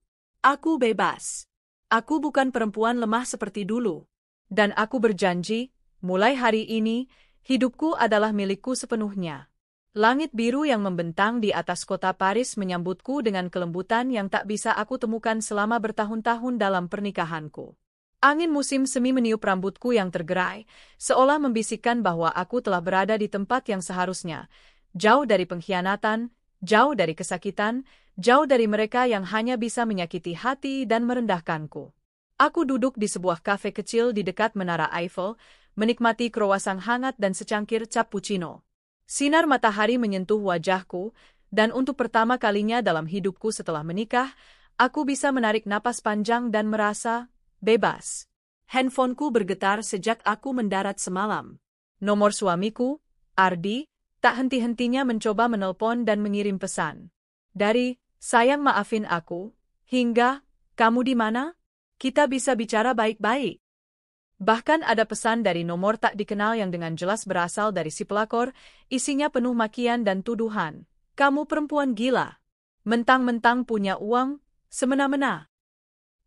bebas. Aku bukan perempuan lemah seperti dulu. Dan aku berjanji, mulai hari ini, hidupku adalah milikku sepenuhnya. Langit biru yang membentang di atas kota Paris menyambutku dengan kelembutan yang tak bisa aku temukan selama bertahun-tahun dalam pernikahanku. Angin musim semi meniup rambutku yang tergerai, seolah membisikkan bahwa aku telah berada di tempat yang seharusnya, jauh dari pengkhianatan, jauh dari kesakitan, jauh dari mereka yang hanya bisa menyakiti hati dan merendahkanku. Aku duduk di sebuah kafe kecil di dekat Menara Eiffel, menikmati kroasan hangat dan secangkir cappuccino. Sinar matahari menyentuh wajahku, dan untuk pertama kalinya dalam hidupku setelah menikah, aku bisa menarik napas panjang dan merasa bebas. Handphoneku bergetar sejak aku mendarat semalam. Nomor suamiku, Ardi, tak henti-hentinya mencoba menelpon dan mengirim pesan. Dari, sayang maafin aku, hingga, kamu di mana? Kita bisa bicara baik-baik. Bahkan ada pesan dari nomor tak dikenal yang dengan jelas berasal dari si pelakor, isinya penuh makian dan tuduhan. Kamu perempuan gila. Mentang-mentang punya uang, semena-mena.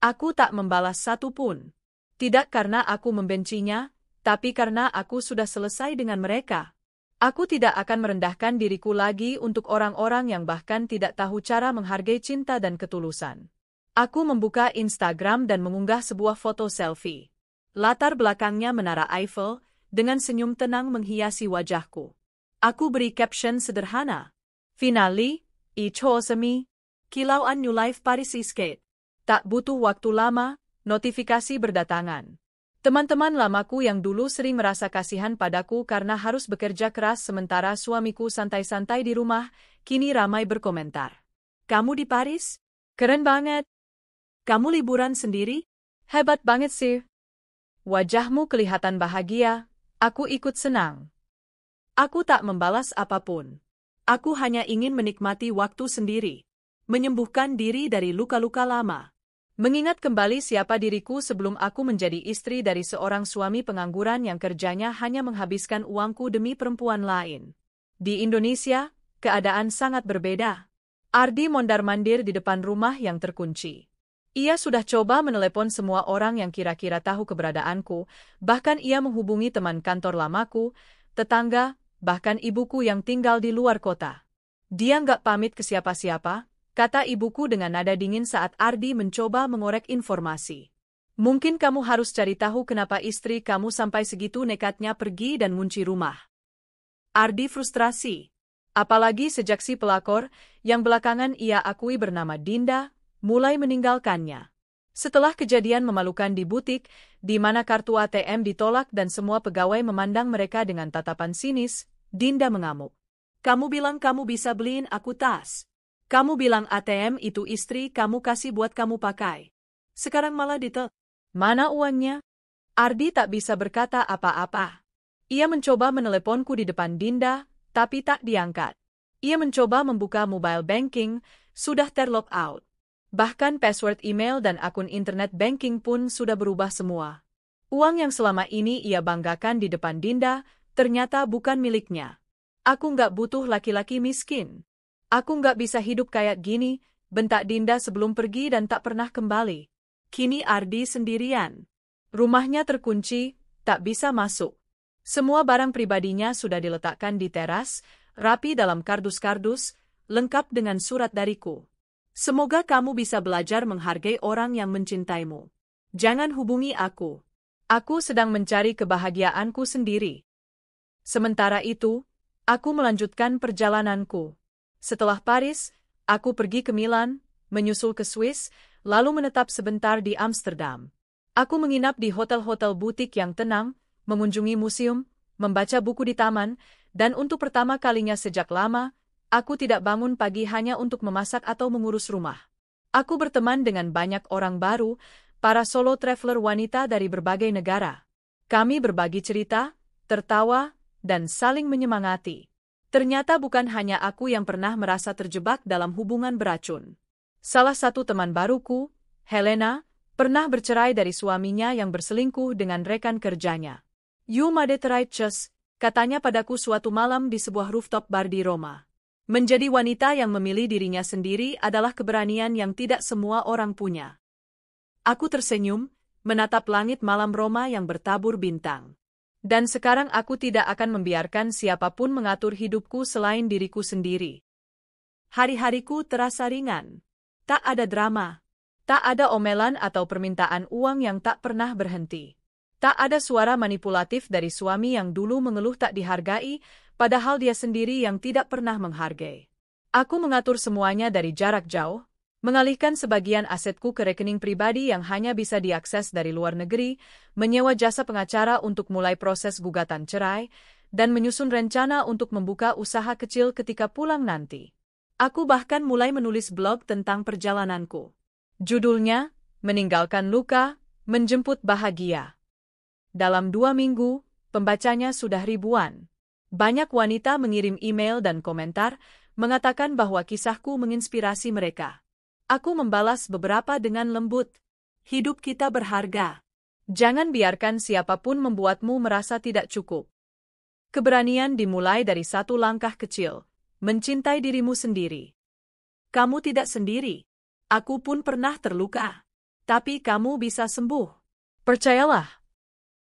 Aku tak membalas satu pun. Tidak karena aku membencinya, tapi karena aku sudah selesai dengan mereka. Aku tidak akan merendahkan diriku lagi untuk orang-orang yang bahkan tidak tahu cara menghargai cinta dan ketulusan. Aku membuka Instagram dan mengunggah sebuah foto selfie. Latar belakangnya Menara Eiffel, dengan senyum tenang menghiasi wajahku. Aku beri caption sederhana. Finally, ich hose me. Kilauan New Life Parisische. Tak butuh waktu lama, notifikasi berdatangan. Teman-teman lamaku yang dulu sering merasa kasihan padaku karena harus bekerja keras sementara suamiku santai-santai di rumah, kini ramai berkomentar. Kamu di Paris? Keren banget. Kamu liburan sendiri? Hebat banget sih. Wajahmu kelihatan bahagia, aku ikut senang. Aku tak membalas apapun. Aku hanya ingin menikmati waktu sendiri. Menyembuhkan diri dari luka-luka lama. Mengingat kembali siapa diriku sebelum aku menjadi istri dari seorang suami pengangguran yang kerjanya hanya menghabiskan uangku demi perempuan lain. Di Indonesia, keadaan sangat berbeda. Ardi mondar-mandir di depan rumah yang terkunci. Ia sudah coba menelepon semua orang yang kira-kira tahu keberadaanku, bahkan ia menghubungi teman kantor lamaku, tetangga, bahkan ibuku yang tinggal di luar kota. Dia nggak pamit ke siapa-siapa, kata ibuku dengan nada dingin saat Ardi mencoba mengorek informasi. Mungkin kamu harus cari tahu kenapa istri kamu sampai segitu nekatnya pergi dan ngunci rumah. Ardi frustrasi. Apalagi sejak si pelakor, yang belakangan ia akui bernama Dinda, mulai meninggalkannya. Setelah kejadian memalukan di butik, di mana kartu ATM ditolak dan semua pegawai memandang mereka dengan tatapan sinis, Dinda mengamuk. Kamu bilang kamu bisa beliin aku tas. Kamu bilang ATM itu istri kamu kasih buat kamu pakai. Sekarang malah Mana uangnya? Ardi tak bisa berkata apa-apa. Ia mencoba meneleponku di depan Dinda, tapi tak diangkat. Ia mencoba membuka mobile banking, sudah terlog out. Bahkan password email dan akun internet banking pun sudah berubah semua. Uang yang selama ini ia banggakan di depan Dinda, ternyata bukan miliknya. Aku nggak butuh laki-laki miskin. Aku nggak bisa hidup kayak gini, bentak Dinda sebelum pergi dan tak pernah kembali. Kini Ardi sendirian. Rumahnya terkunci, tak bisa masuk. Semua barang pribadinya sudah diletakkan di teras, rapi dalam kardus-kardus, lengkap dengan surat dariku. Semoga kamu bisa belajar menghargai orang yang mencintaimu. Jangan hubungi aku. Aku sedang mencari kebahagiaanku sendiri. Sementara itu, aku melanjutkan perjalananku. Setelah Paris, aku pergi ke Milan, menyusul ke Swiss, lalu menetap sebentar di Amsterdam. Aku menginap di hotel-hotel butik yang tenang, mengunjungi museum, membaca buku di taman, dan untuk pertama kalinya sejak lama, aku tidak bangun pagi hanya untuk memasak atau mengurus rumah. Aku berteman dengan banyak orang baru, para solo traveler wanita dari berbagai negara. Kami berbagi cerita, tertawa, dan saling menyemangati. Ternyata bukan hanya aku yang pernah merasa terjebak dalam hubungan beracun. Salah satu teman baruku, Helena, pernah bercerai dari suaminya yang berselingkuh dengan rekan kerjanya. You made the right choice, katanya padaku suatu malam di sebuah rooftop bar di Roma. Menjadi wanita yang memilih dirinya sendiri adalah keberanian yang tidak semua orang punya. Aku tersenyum, menatap langit malam Roma yang bertabur bintang. Dan sekarang aku tidak akan membiarkan siapapun mengatur hidupku selain diriku sendiri. Hari-hariku terasa ringan. Tak ada drama. Tak ada omelan atau permintaan uang yang tak pernah berhenti. Tak ada suara manipulatif dari suami yang dulu mengeluh tak dihargai, padahal dia sendiri yang tidak pernah menghargai. Aku mengatur semuanya dari jarak jauh, mengalihkan sebagian asetku ke rekening pribadi yang hanya bisa diakses dari luar negeri, menyewa jasa pengacara untuk mulai proses gugatan cerai, dan menyusun rencana untuk membuka usaha kecil ketika pulang nanti. Aku bahkan mulai menulis blog tentang perjalananku. Judulnya, Meninggalkan Luka, Menjemput Bahagia. Dalam 2 minggu, pembacanya sudah ribuan. Banyak wanita mengirim email dan komentar, mengatakan bahwa kisahku menginspirasi mereka. Aku membalas beberapa dengan lembut. Hidup kita berharga. Jangan biarkan siapapun membuatmu merasa tidak cukup. Keberanian dimulai dari satu langkah kecil, mencintai dirimu sendiri. Kamu tidak sendiri. Aku pun pernah terluka. Tapi kamu bisa sembuh. Percayalah.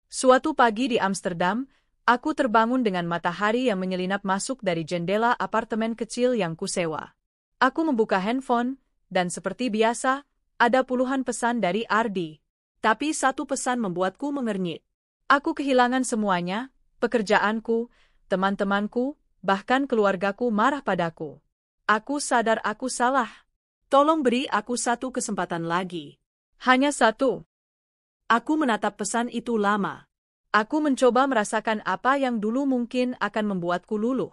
Suatu pagi di Amsterdam, aku terbangun dengan matahari yang menyelinap masuk dari jendela apartemen kecil yang kusewa. Aku membuka handphone, dan seperti biasa, ada puluhan pesan dari Ardi. Tapi satu pesan membuatku mengernyit. Aku kehilangan semuanya, pekerjaanku, teman-temanku, bahkan keluargaku marah padaku. Aku sadar aku salah. Tolong beri aku satu kesempatan lagi. Hanya satu. Aku menatap pesan itu lama. Aku mencoba merasakan apa yang dulu mungkin akan membuatku luluh.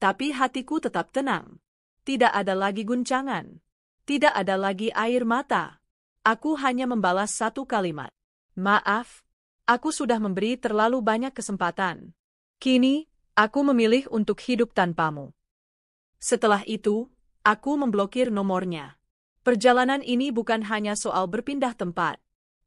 Tapi hatiku tetap tenang. Tidak ada lagi guncangan. Tidak ada lagi air mata. Aku hanya membalas satu kalimat. Maaf, aku sudah memberi terlalu banyak kesempatan. Kini, aku memilih untuk hidup tanpamu. Setelah itu, aku memblokir nomornya. Perjalanan ini bukan hanya soal berpindah tempat.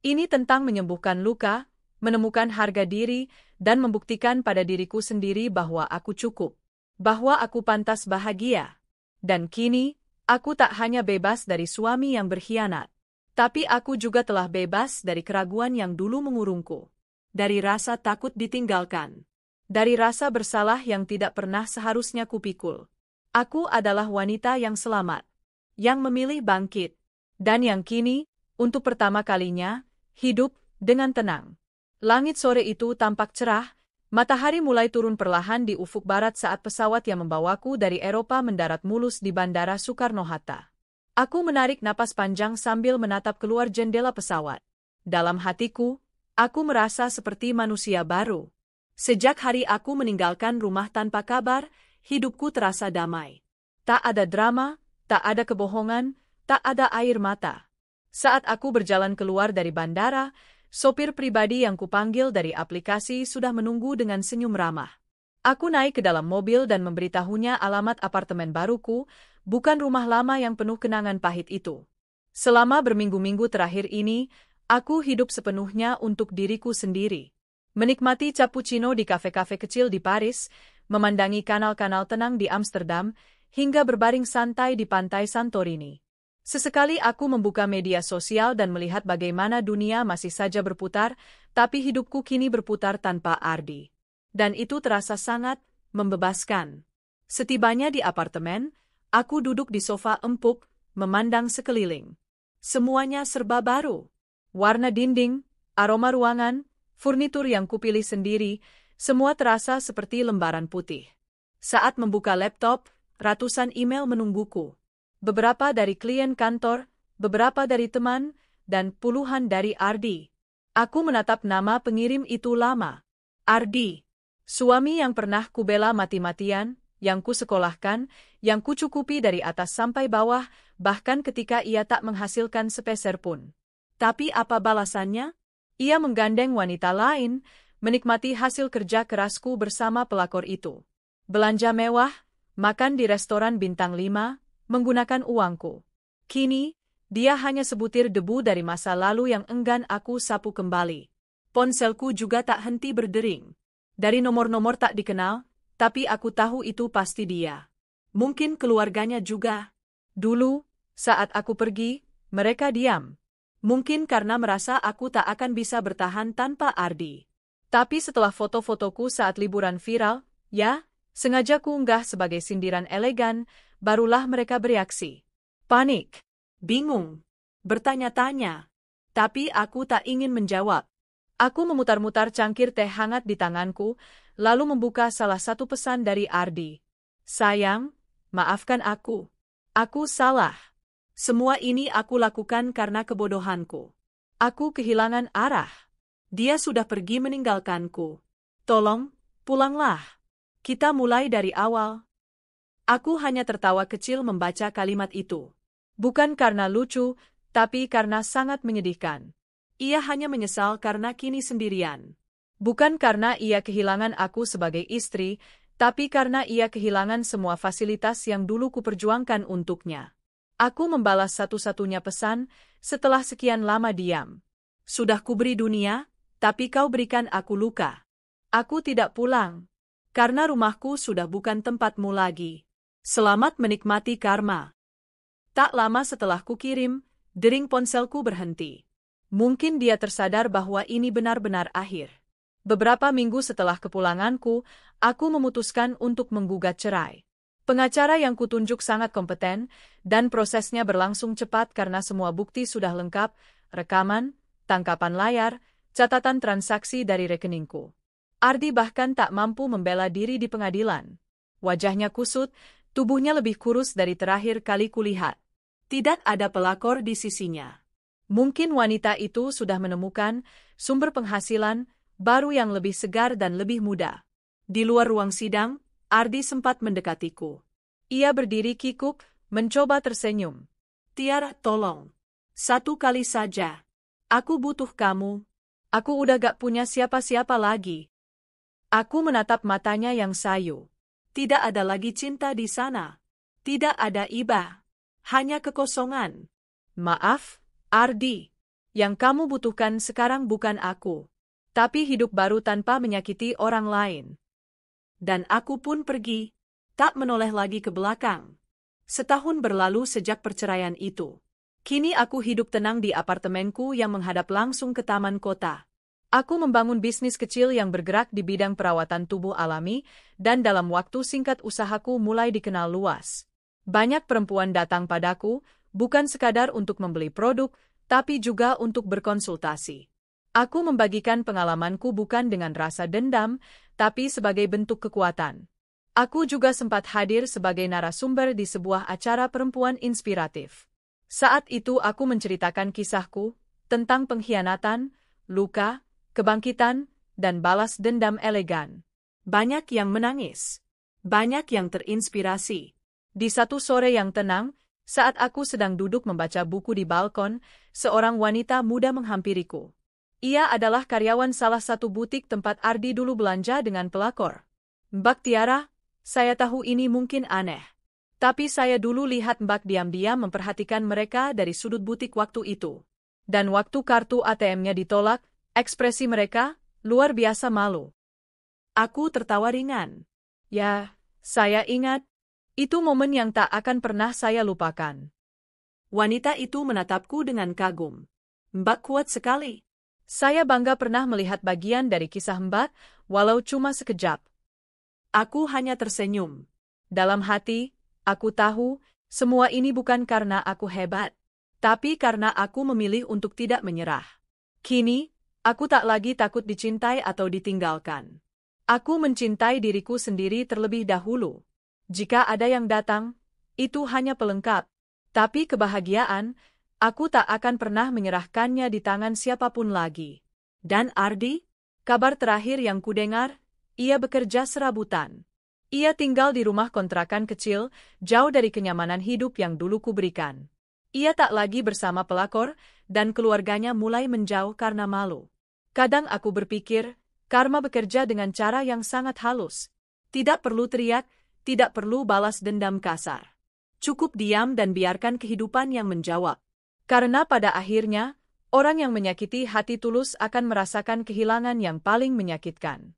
Ini tentang menyembuhkan luka, menemukan harga diri, dan membuktikan pada diriku sendiri bahwa aku cukup. Bahwa aku pantas bahagia. Dan kini, aku tak hanya bebas dari suami yang berkhianat. Tapi aku juga telah bebas dari keraguan yang dulu mengurungku. Dari rasa takut ditinggalkan. Dari rasa bersalah yang tidak pernah seharusnya kupikul. Aku adalah wanita yang selamat. Yang memilih bangkit. Dan yang kini, untuk pertama kalinya, hidup dengan tenang. Langit sore itu tampak cerah, matahari mulai turun perlahan di ufuk barat saat pesawat yang membawaku dari Eropa mendarat mulus di Bandara Soekarno-Hatta. Aku menarik napas panjang sambil menatap keluar jendela pesawat. Dalam hatiku, aku merasa seperti manusia baru. Sejak hari aku meninggalkan rumah tanpa kabar, hidupku terasa damai. Tak ada drama, tak ada kebohongan, tak ada air mata. Saat aku berjalan keluar dari bandara, sopir pribadi yang kupanggil dari aplikasi sudah menunggu dengan senyum ramah. Aku naik ke dalam mobil dan memberitahunya alamat apartemen baruku, bukan rumah lama yang penuh kenangan pahit itu. Selama berminggu-minggu terakhir ini, aku hidup sepenuhnya untuk diriku sendiri. Menikmati cappuccino di kafe-kafe kecil di Paris, memandangi kanal-kanal tenang di Amsterdam, hingga berbaring santai di pantai Santorini. Sesekali aku membuka media sosial dan melihat bagaimana dunia masih saja berputar, tapi hidupku kini berputar tanpa Ardi. Dan itu terasa sangat membebaskan. Setibanya di apartemen, aku duduk di sofa empuk, memandang sekeliling. Semuanya serba baru. Warna dinding, aroma ruangan, furnitur yang kupilih sendiri, semua terasa seperti lembaran putih. Saat membuka laptop, ratusan email menungguku. Beberapa dari klien kantor, beberapa dari teman, dan puluhan dari Ardi. Aku menatap nama pengirim itu lama. Ardi. Suami yang pernah kubela mati-matian, yang kusekolahkan, yang kucukupi dari atas sampai bawah, bahkan ketika ia tak menghasilkan sepeser pun. Tapi apa balasannya? Ia menggandeng wanita lain, menikmati hasil kerja kerasku bersama pelakor itu. Belanja mewah, makan di restoran bintang 5, menggunakan uangku. Kini, dia hanya sebutir debu dari masa lalu yang enggan aku sapu kembali. Ponselku juga tak henti berdering. Dari nomor-nomor tak dikenal, tapi aku tahu itu pasti dia. Mungkin keluarganya juga. Dulu, saat aku pergi, mereka diam. Mungkin karena merasa aku tak akan bisa bertahan tanpa Ardi. Tapi setelah foto-fotoku saat liburan viral, ya, sengaja kuunggah sebagai sindiran elegan, barulah mereka bereaksi. Panik, bingung, bertanya-tanya. Tapi aku tak ingin menjawab. Aku memutar-mutar cangkir teh hangat di tanganku, lalu membuka salah satu pesan dari Ardi. Sayang, maafkan aku. Aku salah. Semua ini aku lakukan karena kebodohanku. Aku kehilangan arah. Dia sudah pergi meninggalkanku. Tolong, pulanglah. Kita mulai dari awal. Aku hanya tertawa kecil membaca kalimat itu. Bukan karena lucu, tapi karena sangat menyedihkan. Ia hanya menyesal karena kini sendirian. Bukan karena ia kehilangan aku sebagai istri, tapi karena ia kehilangan semua fasilitas yang dulu kuperjuangkan untuknya. Aku membalas satu-satunya pesan setelah sekian lama diam. Sudah kuberi dunia, tapi kau berikan aku luka. Aku tidak pulang, karena rumahku sudah bukan tempatmu lagi. Selamat menikmati karma. Tak lama setelah kukirim, dering ponselku berhenti. Mungkin dia tersadar bahwa ini benar-benar akhir. Beberapa minggu setelah kepulanganku, aku memutuskan untuk menggugat cerai. Pengacara yang kutunjuk sangat kompeten, dan prosesnya berlangsung cepat karena semua bukti sudah lengkap, rekaman, tangkapan layar, catatan transaksi dari rekeningku. Ardi bahkan tak mampu membela diri di pengadilan. Wajahnya kusut, tubuhnya lebih kurus dari terakhir kali kulihat. Tidak ada pelakor di sisinya. Mungkin wanita itu sudah menemukan sumber penghasilan baru yang lebih segar dan lebih mudah. Di luar ruang sidang, Ardi sempat mendekatiku. Ia berdiri kikuk, mencoba tersenyum. Tiara, tolong. Satu kali saja. Aku butuh kamu. Aku udah gak punya siapa-siapa lagi. Aku menatap matanya yang sayu. Tidak ada lagi cinta di sana. Tidak ada iba. Hanya kekosongan. Maaf, Ardi, yang kamu butuhkan sekarang bukan aku, tapi hidup baru tanpa menyakiti orang lain. Dan aku pun pergi, tak menoleh lagi ke belakang. Setahun berlalu sejak perceraian itu. Kini aku hidup tenang di apartemenku yang menghadap langsung ke taman kota. Aku membangun bisnis kecil yang bergerak di bidang perawatan tubuh alami, dan dalam waktu singkat usahaku mulai dikenal luas. Banyak perempuan datang padaku, bukan sekadar untuk membeli produk, tapi juga untuk berkonsultasi. Aku membagikan pengalamanku bukan dengan rasa dendam, tapi sebagai bentuk kekuatan. Aku juga sempat hadir sebagai narasumber di sebuah acara perempuan inspiratif. Saat itu aku menceritakan kisahku tentang pengkhianatan, luka, kebangkitan, dan balas dendam elegan. Banyak yang menangis. Banyak yang terinspirasi. Di satu sore yang tenang, saat aku sedang duduk membaca buku di balkon, seorang wanita muda menghampiriku. Ia adalah karyawan salah satu butik tempat Ardi dulu belanja dengan pelakor. Mbak Tiara, saya tahu ini mungkin aneh. Tapi saya dulu lihat Mbak diam-diam memperhatikan mereka dari sudut butik waktu itu. Dan waktu kartu ATM-nya ditolak, ekspresi mereka luar biasa malu. Aku tertawa ringan. Ya, saya ingat. Itu momen yang tak akan pernah saya lupakan. Wanita itu menatapku dengan kagum. Mbak kuat sekali. Saya bangga pernah melihat bagian dari kisah Mbak, walau cuma sekejap. Aku hanya tersenyum. Dalam hati, aku tahu, semua ini bukan karena aku hebat, tapi karena aku memilih untuk tidak menyerah. Kini, aku tak lagi takut dicintai atau ditinggalkan. Aku mencintai diriku sendiri terlebih dahulu. Jika ada yang datang, itu hanya pelengkap. Tapi kebahagiaan, aku tak akan pernah menyerahkannya di tangan siapapun lagi. Dan Ardi? Kabar terakhir yang kudengar, ia bekerja serabutan. Ia tinggal di rumah kontrakan kecil, jauh dari kenyamanan hidup yang dulu kuberikan. Ia tak lagi bersama pelakor, dan keluarganya mulai menjauh karena malu. Kadang aku berpikir, karma bekerja dengan cara yang sangat halus. Tidak perlu teriak, tidak perlu balas dendam kasar. Cukup diam dan biarkan kehidupan yang menjawab. Karena pada akhirnya, orang yang menyakiti hati tulus akan merasakan kehilangan yang paling menyakitkan.